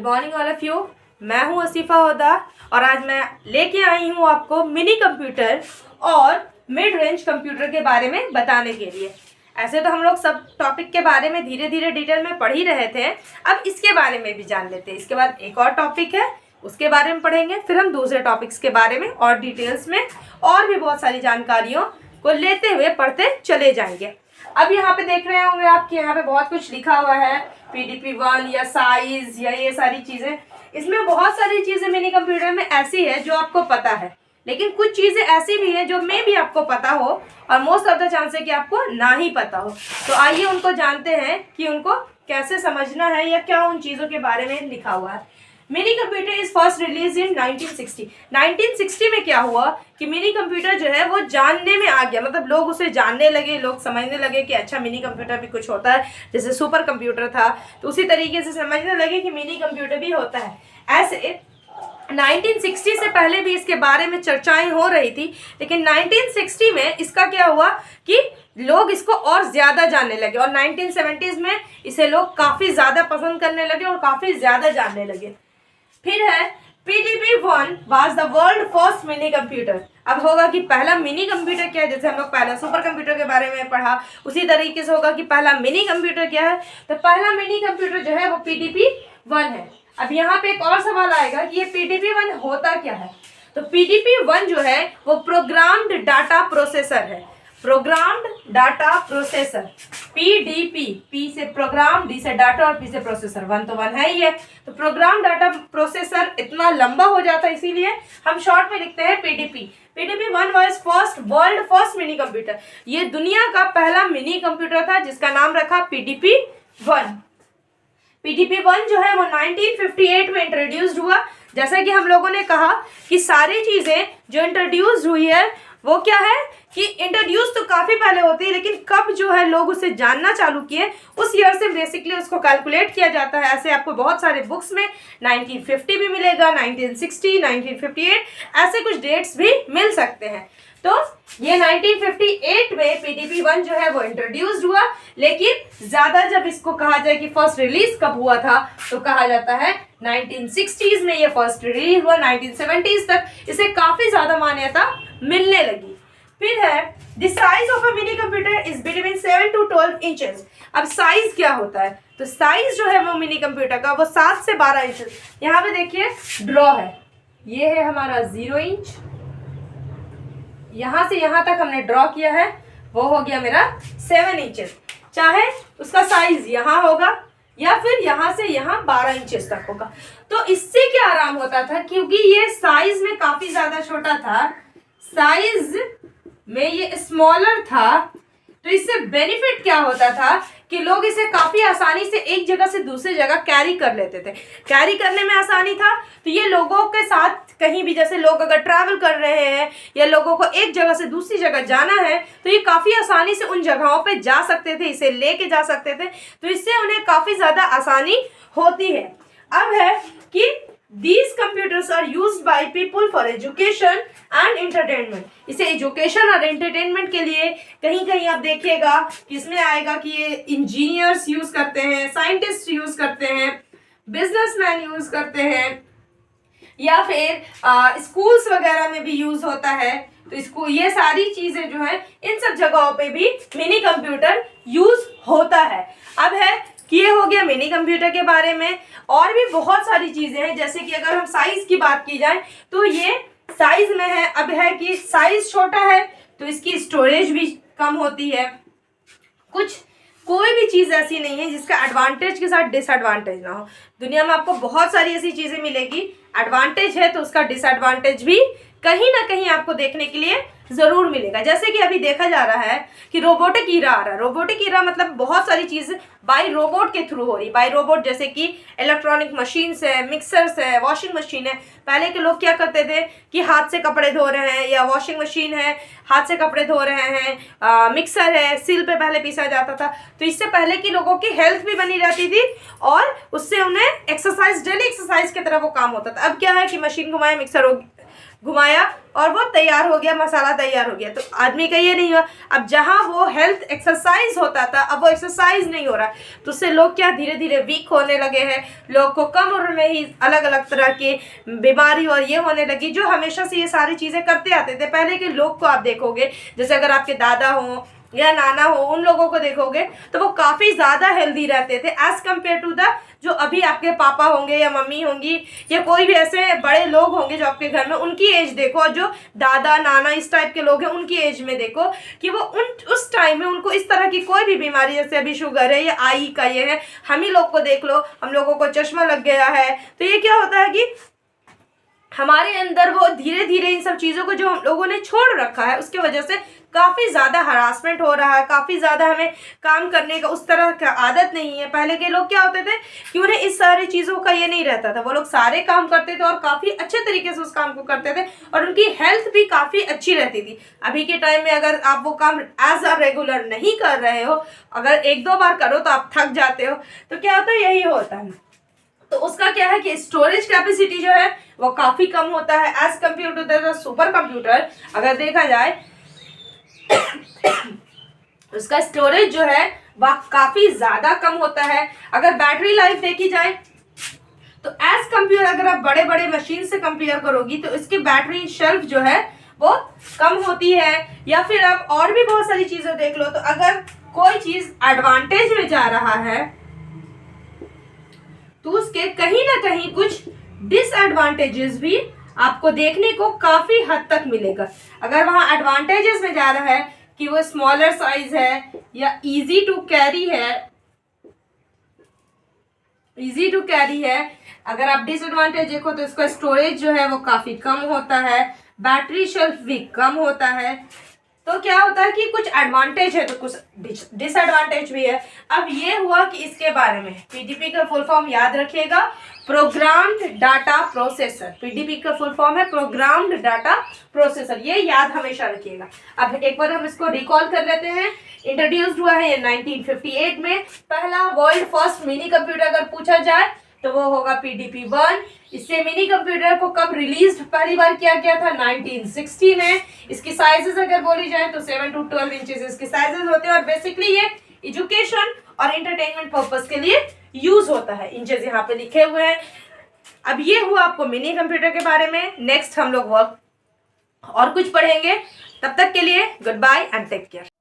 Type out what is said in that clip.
Morning all of you. मैं हूं असीफा होदा और आज मैं लेके आई हूं आपको मिनी कंप्यूटर और मिड रेंज कंप्यूटर के बारे में बताने के लिए। ऐसे तो हम लोग सब टॉपिक के बारे में धीरे धीरे डिटेल में पढ़ ही रहे थे, अब इसके बारे में भी जान लेते हैं। इसके बाद एक और टॉपिक है, उसके बारे में पढ़ेंगे, फिर हम दूसरे टॉपिक्स के बारे में और डिटेल्स में और भी बहुत सारी जानकारियों को लेते हुए पढ़ते चले जाएंगे। अब यहाँ पे देख रहे होंगे आप कि यहाँ पे बहुत कुछ लिखा हुआ है, PDP-1 या साइज या ये सारी चीज़ें। इसमें बहुत सारी चीज़ें मिनी कंप्यूटर में ऐसी है जो आपको पता है, लेकिन कुछ चीज़ें ऐसी भी हैं जो मे भी आपको पता हो और मोस्ट ऑफ द चांस है कि आपको ना ही पता हो। तो आइए उनको जानते हैं कि उनको कैसे समझना है या क्या उन चीज़ों के बारे में लिखा हुआ है। Mini computer is first release इन 1960। 1960 में क्या हुआ कि मिनी कंप्यूटर जो है वो जानने में आ गया, मतलब लोग उसे जानने लगे, लोग समझने लगे कि अच्छा मिनी कंप्यूटर भी कुछ होता है। जैसे सुपर कंप्यूटर था तो उसी तरीके से समझने लगे कि मिनी कंप्यूटर भी होता है। ऐसे 1960 से पहले भी इसके बारे में चर्चाएं हो रही थी, लेकिन 1960 में इसका क्या हुआ कि लोग इसको और ज़्यादा जानने लगे और 1970s में इसे लोग काफ़ी ज़्यादा पसंद करने लगे और काफ़ी ज़्यादा जानने लगे। फिर है PDP-1 was the world first mini computer. अब होगा कि पहला मिनी कंप्यूटर क्या है, जैसे हम लोग पहला सुपर कंप्यूटर के बारे में पढ़ा, उसी तरीके से होगा कि पहला मिनी कंप्यूटर क्या है। तो पहला मिनी कंप्यूटर जो है वो PDP-1 है। अब यहाँ पे एक और सवाल आएगा कि ये PDP-1 होता क्या है। तो PDP-1 जो है वो प्रोग्राम्ड डाटा प्रोसेसर है। Programmed data processor PDP, P से प्रोग्राम, D से डाटा और P से प्रोसेसर। 1 तो 1 है ही है। तो प्रोग्राम डाटा प्रोसेसर इतना लंबा हो जाता है, इसीलिए हम शॉर्ट में लिखते हैं PDP। PDP-1 was world first mini computer. ये दुनिया का पहला मिनी कंप्यूटर था जिसका नाम रखा PDP-1। PDP-1 जो है वो 1958 में इंट्रोड्यूस्ड हुआ। जैसा कि हम लोगों ने कहा कि सारी चीज़ें जो इंट्रोड्यूस हुई है वो क्या है कि इंट्रोड्यूस तो काफ़ी पहले होती है, लेकिन कब जो है लोग उसे जानना चालू किए उस ईयर से बेसिकली उसको कैलकुलेट किया जाता है। ऐसे आपको बहुत सारे बुक्स में 1950 भी मिलेगा, 1960, 1958 ऐसे कुछ डेट्स भी मिल सकते हैं। तो ये 1958 में PDP-1 जो है वो इंट्रोड्यूस्ड हुआ, लेकिन ज़्यादा जब इसको कहा जाए कि फर्स्ट रिलीज कब हुआ था तो कहा जाता है 1960s में ये फर्स्ट रिलीज हुआ। 1970s तक इसे काफ़ी ज़्यादा मान्यता मिलने लगी। फिर है the size of a mini computer is between 7 to 12 inches. अब साइज क्या होता है, तो साइज जो है वो मिनी कंप्यूटर का वो 7 से 12 इंचेस। यहाँ पे देखिए ड्रॉ है, ये है हमारा 0 इंच, यहाँ से यहाँ तक हमने ड्रॉ किया है, वो हो गया मेरा 7 इंचेस। चाहे उसका साइज यहाँ होगा या फिर यहाँ से यहाँ 12 इंचेस तक होगा। तो इससे क्या आराम होता था, क्योंकि ये साइज में काफ़ी ज़्यादा छोटा था, साइज में ये स्मॉलर था, तो इससे बेनिफिट क्या होता था कि लोग इसे काफ़ी आसानी से एक जगह से दूसरी जगह कैरी कर लेते थे। कैरी करने में आसानी था, तो ये लोगों के साथ कहीं भी, जैसे लोग अगर ट्रैवल कर रहे हैं या लोगों को एक जगह से दूसरी जगह जाना है तो ये काफ़ी आसानी से उन जगहों पे जा सकते थे, इसे लेके जा सकते थे, तो इससे उन्हें काफ़ी ज़्यादा आसानी होती है। अब है कि These computers are used by people for education and entertainment। इसे एजुकेशन और एंटरटेनमेंट के लिए कहीं कहीं आप देखिएगा कि इसमें आएगा कि ये इंजीनियर्स यूज़ करते हैं, साइंटिस्ट यूज़ करते हैं, बिजनेसमैन यूज़ करते हैं, या फिर स्कूल्स वगैरह में भी यूज़ होता है। तो इसको ये सारी चीज़ें जो है इन सब जगहों पे भी मिनी कंप्यूटर यूज़ होता है। अब है कि ये हो गया मिनी कंप्यूटर के बारे में। और भी बहुत सारी चीज़ें हैं, जैसे कि अगर हम साइज़ की बात की जाए तो ये साइज़ में है। अब है कि साइज़ छोटा है तो इसकी स्टोरेज भी कम होती है। कोई भी चीज़ ऐसी नहीं है जिसका एडवांटेज के साथ डिसएडवांटेज ना हो। दुनिया में आपको बहुत सारी ऐसी चीज़ें मिलेगी, एडवांटेज है तो उसका डिसएडवांटेज भी कहीं ना कहीं आपको देखने के लिए ज़रूर मिलेगा। जैसे कि अभी देखा जा रहा है कि रोबोटिक ईरा आ रहा है। रोबोटिक ईरा मतलब बहुत सारी चीज़ें बाय रोबोट के थ्रू हो रही। बाय रोबोट जैसे कि इलेक्ट्रॉनिक मशीन्स है, मिक्सर्स है, वॉशिंग मशीन है। पहले के लोग क्या करते थे कि हाथ से कपड़े धो रहे हैं, या वॉशिंग मशीन है हाथ से कपड़े धो रहे हैं, मिक्सर है सिल पे पहले पीसा जाता था। तो इससे पहले की लोगों की हेल्थ भी बनी रहती थी और उससे उन्हें एक्सरसाइज, डेली एक्सरसाइज की तरह वो काम होता था। अब क्या है कि मशीन घुमाए, मिक्सर हो घुमाया और वो तैयार हो गया, मसाला तैयार हो गया। तो आदमी का ये नहीं हुआ। अब जहाँ वो हेल्थ एक्सरसाइज होता था, अब वो एक्सरसाइज नहीं हो रहा, तो उससे लोग क्या धीरे धीरे वीक होने लगे हैं। लोग को कम उम्र में ही अलग अलग तरह की बीमारी और ये होने लगी, जो हमेशा से ये सारी चीज़ें करते आते थे। पहले के लोग को आप देखोगे, जैसे अगर आपके दादा हों या नाना हो, उन लोगों को देखोगे तो वो काफ़ी ज़्यादा हेल्दी रहते थे एज़ कम्पेयर टू द जो अभी आपके पापा होंगे या मम्मी होंगी या कोई भी ऐसे बड़े लोग होंगे जो आपके घर में, उनकी एज देखो, और जो दादा नाना इस टाइप के लोग हैं उनकी एज में देखो कि वो उस टाइम में उनको इस तरह की कोई भी बीमारी, जैसे अभी शुगर है या आई का ये है, हम ही लोग को देख लो, हम लोगों को चश्मा लग गया है। तो ये क्या होता है कि हमारे अंदर वो धीरे धीरे इन सब चीज़ों को जो हम लोगों ने छोड़ रखा है, उसकी वजह से काफ़ी ज़्यादा हरासमेंट हो रहा है, काफ़ी ज़्यादा हमें काम करने का उस तरह का आदत नहीं है। पहले के लोग क्या होते थे कि उन्हें इस सारी चीज़ों का ये नहीं रहता था, वो लोग सारे काम करते थे और काफ़ी अच्छे तरीके से उस काम को करते थे और उनकी हेल्थ भी काफ़ी अच्छी रहती थी। अभी के टाइम में अगर आप वो काम एज अ रेगुलर नहीं कर रहे हो, अगर 1-2 बार करो तो आप थक जाते हो, तो क्या होता है, यही होता है। तो उसका क्या है कि स्टोरेज कैपेसिटी जो है वो काफ़ी कम होता है as compare to the super computer. अगर देखा जाए उसका स्टोरेज जो है वह काफ़ी ज़्यादा कम होता है। अगर बैटरी लाइफ देखी जाए तो एज कम्पेयर, अगर आप बड़े बड़े मशीन से कंपेयर करोगी तो इसकी बैटरी शेल्फ जो है वो कम होती है। या फिर आप और भी बहुत सारी चीज़ें देख लो, तो अगर कोई चीज़ एडवांटेज में जा रहा है तो उसके कहीं ना कहीं कुछ डिसएडवांटेजेस भी आपको देखने को काफ़ी हद तक मिलेगा। अगर वहाँ एडवांटेजेस में जा रहा है कि वो स्मॉलर साइज है या इजी टू कैरी है, अगर आप डिसएडवांटेज देखो तो इसका स्टोरेज जो है वो काफ़ी कम होता है, बैटरी शेल्फ भी कम होता है। तो क्या होता है कि कुछ एडवांटेज है तो कुछ डिसएडवांटेज भी है। अब ये हुआ कि इसके बारे में पीडीपी का फुल फॉर्म याद रखिएगा, प्रोग्राम्ड डाटा प्रोसेसर। पीडीपी का फुल फॉर्म है प्रोग्राम्ड डाटा प्रोसेसर, ये याद हमेशा रखिएगा। अब एक बार हम इसको रिकॉल कर लेते हैं। इंट्रोड्यूस्ड हुआ है ये 1958 में। पहला वर्ल्ड फर्स्ट मिनी कंप्यूटर अगर पूछा जाए तो वो होगा PDP-1। इससे मिनी कंप्यूटर को कब रिलीज पहली बार किया गया था, 1960 में। इसकी साइजेस अगर बोली जाए तो 7 to 12 इंचेस इसके साइजेस होते हैं और बेसिकली ये एजुकेशन और एंटरटेनमेंट पर्पस के लिए यूज होता है। इंचेस यहाँ पे लिखे हुए हैं। अब ये हुआ आपको मिनी कंप्यूटर के बारे में। नेक्स्ट हम लोग वर्क और कुछ पढ़ेंगे, तब तक के लिए goodbye and take care.